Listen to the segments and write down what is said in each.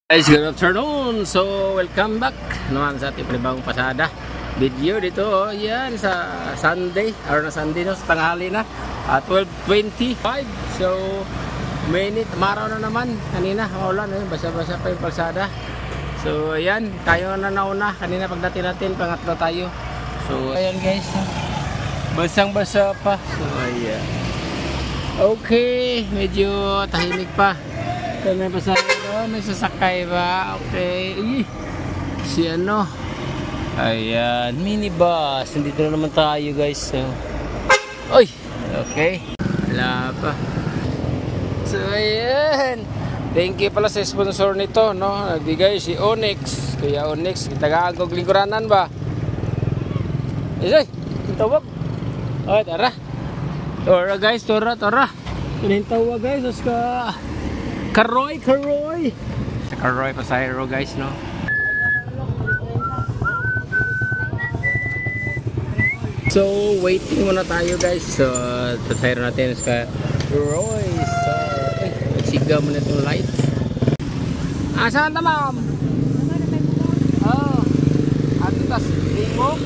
Guys, good afternoon. So, welcome back naman sa ating panibagong pasada video dito. Yan sa Sunday, araw na Sunday no, sa tanghali na 12:25. So, minute, maraw na naman. Kanina, maulan, basa-basa pa yung pasada. So, ayan, tayo na nauna. Kanina pagdating natin, pangatlo tayo. So, ayan guys, basang-basa pa. So, ayan. Okay, medyo tahimik pa. May pasada, may sasakay ba? Okay. Si ano? Ayan, minibus. Nandito na naman tayo guys. So, oy! Okay. Wala pa. So, ayan. Thank you pala sa sponsor nito, no? Nagbigay si Onyx. Kaya Onyx, tagaan kong lingkuranan ba? Isoy! Tawag. O, tara. Tora guys, tora. Tawag guys, oska. Karoy pasahero guys, no? So, waiting muna tayo guys. So, pasahero natin sa Karoy. So, magsigaw muna itong light. Saan na ma'am? Oh, atas limok.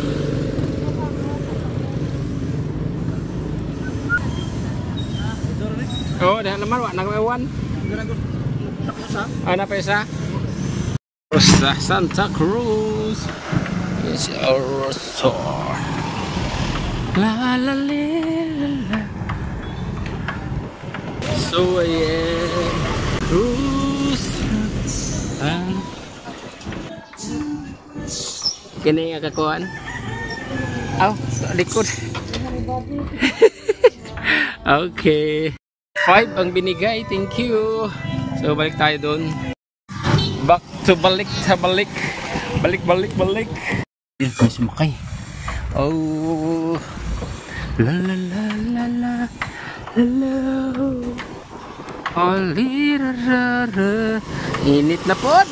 Oh, dah naman wak nang na pesa Santa Cruz is our store. La la la la. So yeah, Cruz kini nga kakuan. Aw, sa likod. Okay. 5 ang binigay, thank you. So balik tayo doon. Back to balik. Yan tayo sumakay. Oh, la la la la la la. Oh, lirarara. Init na pod.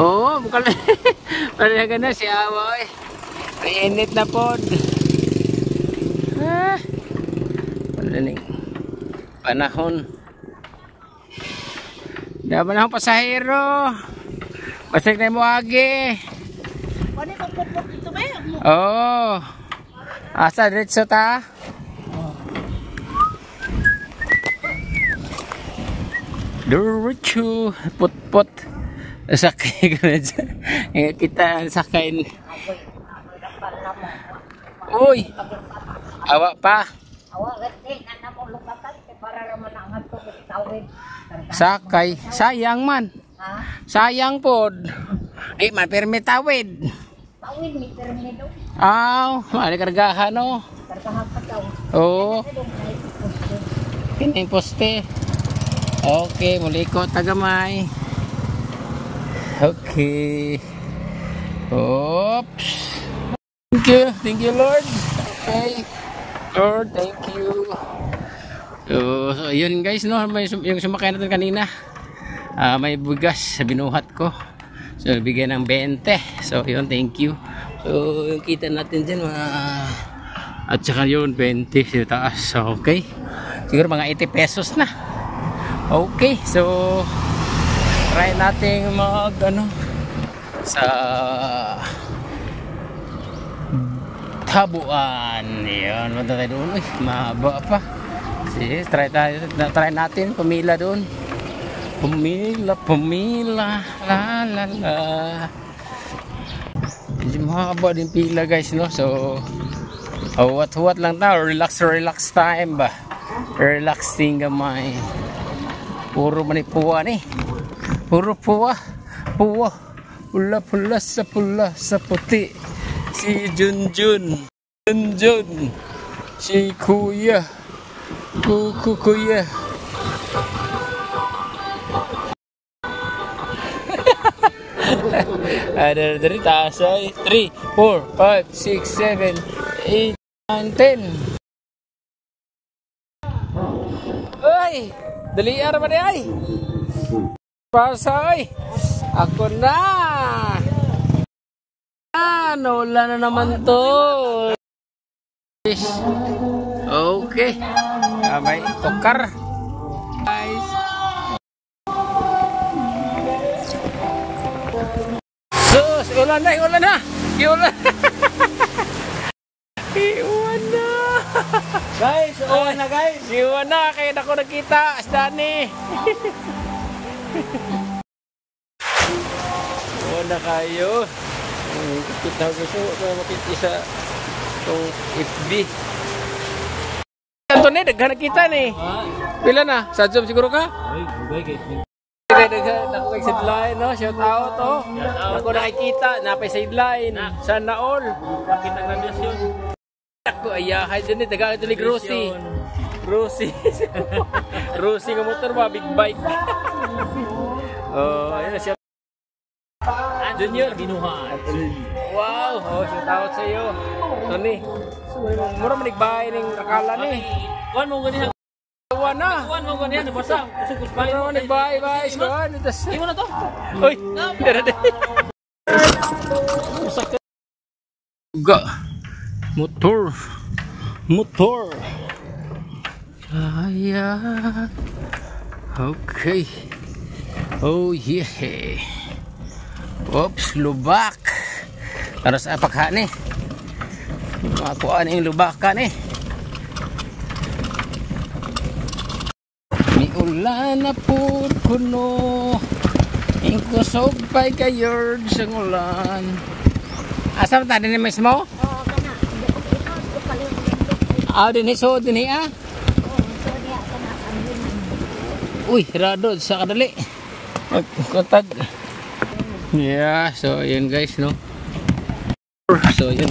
Oh, bukan. Parang na si Awoy. Init na pod. Panahon pasahero pasig na mo agi. Oh, asa diretso ta? Diretso put sakay kita sakay. Uy, awa pa. Sakay, sayang man. Sayang pod. Di man permit tawid. Tawid mi permit do. Aw, ada kargahan no. Kargahan pa daw. Oo. Kining poste. Okay, muli ko tagamay. Okay. Oops. Thank you Lord. Okay. Lord, thank you. So, yun guys, no, yung sumakay natin kanina, may bugas sa binuhat ko. So, bigyan ng 20. So, yun, thank you. So, yung kita natin dyan, at saka yun, 20 sa taas. So, okay. Siguro mga 80 pesos na. Okay, so, try natin mag, sa Tabuan. Yan, punta tayo doon. Uy, mahaba pa. Sige, try natin pumila doon. Pumila. La la la. Medyo mahaba din pila guys, no? So, huwat lang tayo. Relax time ba? Relaxing gamay. Puro manipuan eh. Puro puwa. Pula sa puti. Si Junjun, si Kuya, Kuya. Ada dari taas ay 3, 4, 5, 6, 7, 8, 9, 10. Oy, daliar ba ay? Pasay. Ako na. Wala na naman to. Okay. May tukar. Guys. Iulan na, iulan na. Iulan. Iulan na. Guys, uwan na guys. Iulan na, kaya na ko nakita. Asdani. Iulan na kayo. Kita gusto ko makita sa itong FB. Ito ni, daghan na kita ni. Pila na? Sa Zoom siguro ka? Ay, bugay guys. Ako kay sideline, no? Shout out, oh. Ako nakikita, napay sideline. Sana all. Bakit ang relasyon? Ako, ayahay dyan eh. Taga ito ni Rosie. Rosie. Rosie ng motor ba? Big bike. Oh, ayun na siya. Junior. Ginuha. Wow. Oh, shout out sa iyo. Tony. Mura manigbahay ng rakala ni. Kuan mo ganyan. Kuan na. Kuan mo ganyan. Nabasa. Kusog-kus bahay. Mura manigbahay. Kuan. Imo na to. Uy. Dada. Ga. Motor. Motor. Ayan. Okay. Oh yeah. Oops, lubak. Terus apa kak nih? Makuan yung lubakan eh. May ulan na po kuno. Ingkusog pa'y kayord sa ulan. Asa ba din ni mismo? Oo, kana. Din so din ah. Uy, rado sa kadali. Kontag. Yeah, so yun guys, no. So yun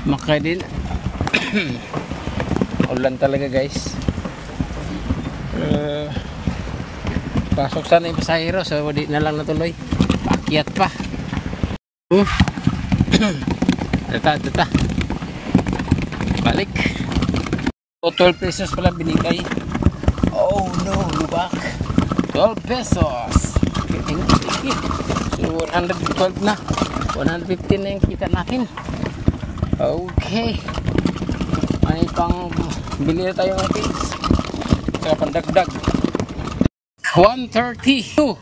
makay din. Ulan talaga guys. Pasok sana yung pasahero, so di na lang natuloy. Paakyat pa. Data. Balik. 12 pesos pala binigay. Oh no, lubak. 12 pesos. So 112 na. 115 na yung kita natin. Okay. May pang bili na tayo ng tips. Saka pandagdag. 1:32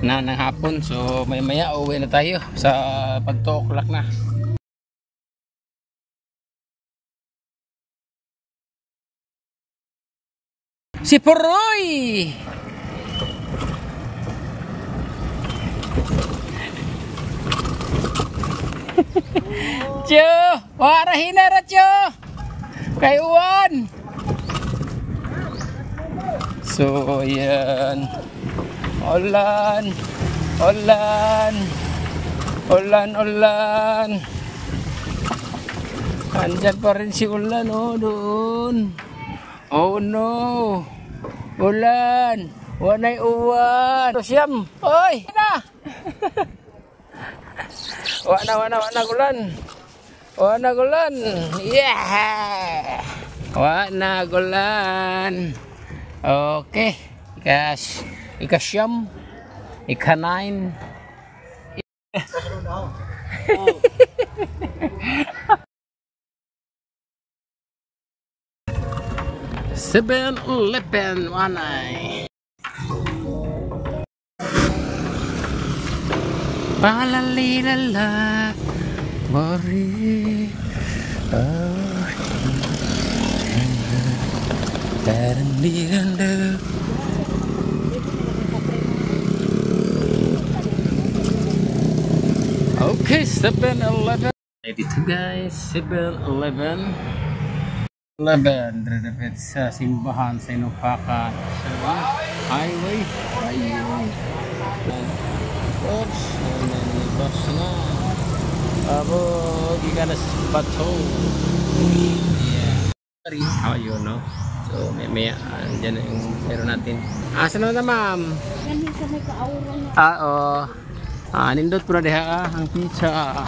na ng hapon. So may maya uwi na tayo sa pag 2 o'clock na. Si Poroy! Tiyo! Warahin na ra, Tiyo! Kay Uwan! So, yan. Ulan! Ulan! Ulan, ulan! Andyan pa rin si Ulan, oh, doon. Oh, no! Ulan! Wanay uwan! Siyam! Oy! Na! Wana gulan. Wana gulan. Yeah. Wana gulan. Okay. Ikasyam. Ika-9. Seven-Eleven wanay. Palalilala, worry, okay, 7-Eleven. Dito guys, 7-Eleven. 11, redepet sa simbahan sa Inupakan. Highway. Oops, bus na. Abo, gikan na bato. Yeah. Sorry, how are you, no? So, may andyan na yung meron natin. Asa na ma'am? Yan sa may kaawran na. Nindot po na diha ang pizza.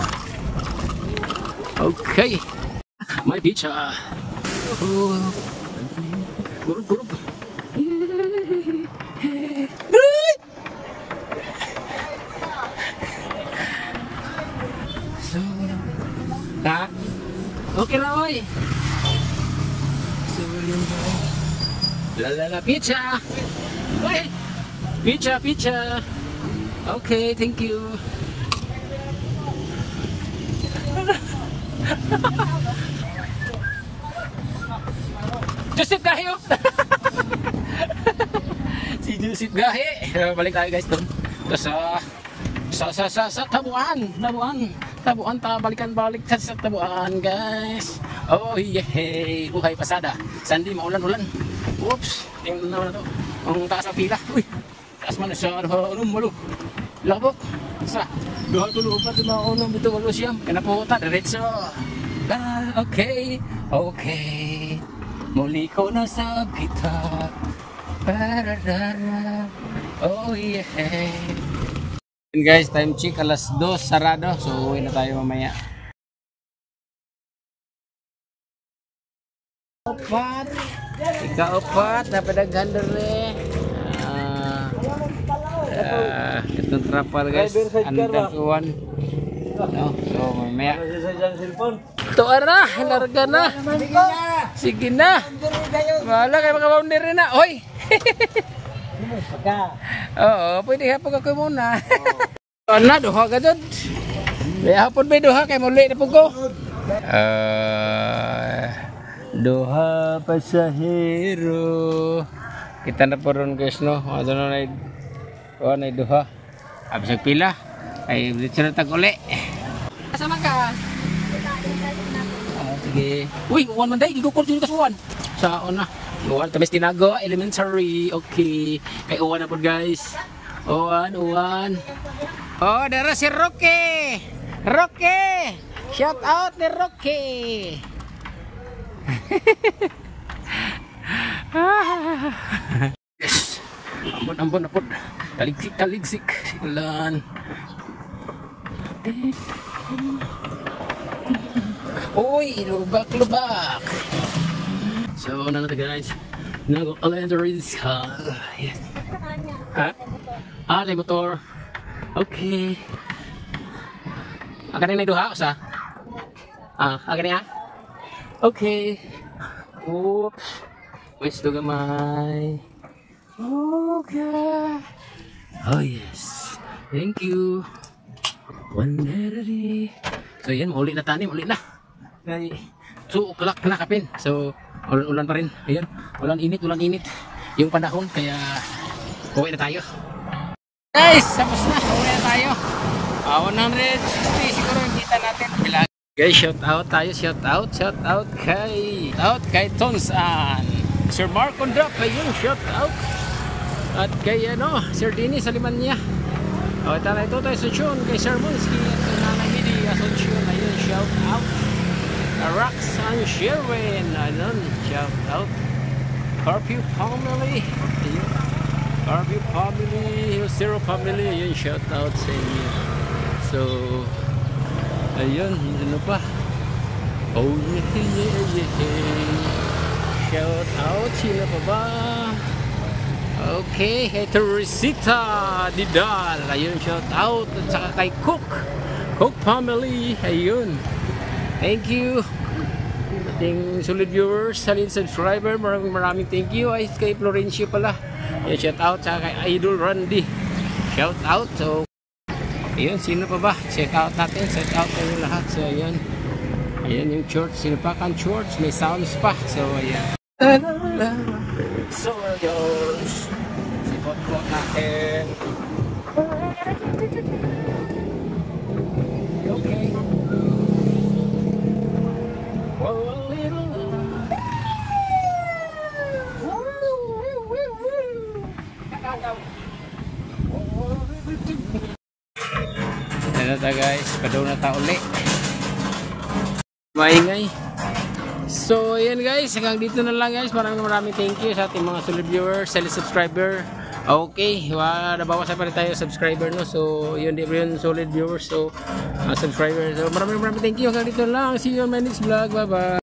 Okay. May pizza. Gurub. Ha? Okay na, oy. La pizza. Wait. Pizza. Okay, thank you. Joseph Gahe oh. Si Joseph Gahe. Balik tayo guys doon. Sa Tabuan ta balik sa Tabuan guys. Oh yeah, buhay pasada. Sandi maulan-ulan. Oops, tingnan na to. Ang taas ng pila. Uy. Taas man sa malo. Labo. Sa duha tulo pa di maunong bito walo siyam. Kana po ta diretso. Okay. Muli ko na sa kita. Oh yeah. Guys, time check alas 2 sarado. So uwi na tayo mamaya. Ika-upat napadaghan dere. Itong trapal guys. Andan uwan. No, so mamaya. Ito ara, larga na. Sige na. Wala kayo makaboundary na. Hoy. Oo, pwede hapon ako muna. Ano, duha ka dun. May hapon may duha kay muli na po ko. Duha pasahero. Kita na po ron guys no. Ano na duha. Abisag pila. Ay dito na tag-uli. Sama ka. Sige. Uy, uwan man day. Gigukul dito sa uwan. Sa una. Uwan. Tamis tinago. Elementary. Okay. Kay uwan na po guys. Uwan. Oh, dara si Rocky. Rocky. Shout out ni Rocky. Yes. Ampun. Taligsik. Ulan. Uy, lubak. So, ano natin guys? Nag-alendariz ka. Yes. Ha? May motor. Okay. Agad na duha sa? Agad na? Okay. Oops. Pwesto gamay. Okay. Oh yes. Thank you. One day. So yan, uli na tani, uli na. Kay 2 o'clock na kapin. So ulan pa rin. Ayan, ulan init. Yung panahon kaya uwi na tayo. Guys, tapos na. Uwi na tayo. 160 siguro yung kita natin. Bilang. Guys, shout out kay Tonsan. Sir Mark Ondap, ayun, shout out. At kay Sir Dini sa liman niya. Tara ito tayo Asuncion kay Sir Monsky at kay Nanay Midi Asuncion, ayun, shout out. Roxanne Sherwin, ayun, shout out. Carpio family, ayun. Carpio family, Zero family, ayun, shout out sa inyo. So ayun, ano pa? Oh yeah. Shout out, sila pa ba? Okay, kay Teresita Didal, ayun, shout out. At saka kay Cook family, ayun. Thank you. Ating solid viewers, solid subscriber, maraming thank you. Ay, kay Florencio pala, ayun, shout out. Saka kay Idol Randy, shout out. So ayun, sino pa ba? Check out natin. Check out kayo lahat. So, ayun. Ayun yung church. Sinipakan church. May sounds pa. So, ayan. So, ayun. Sipot-pot natin. Okay. Oh, a little. Ano ta guys, padaw na ta uli. Maingay. So ayan guys, hanggang dito na lang guys. Maraming thank you sa ating mga solid viewers, solid subscriber. Okay, nabawasan pa rin tayo subscriber no. So yun, di ba yun solid viewers, so subscriber. So maraming thank you, hanggang dito na lang. See you on my next vlog. Bye bye.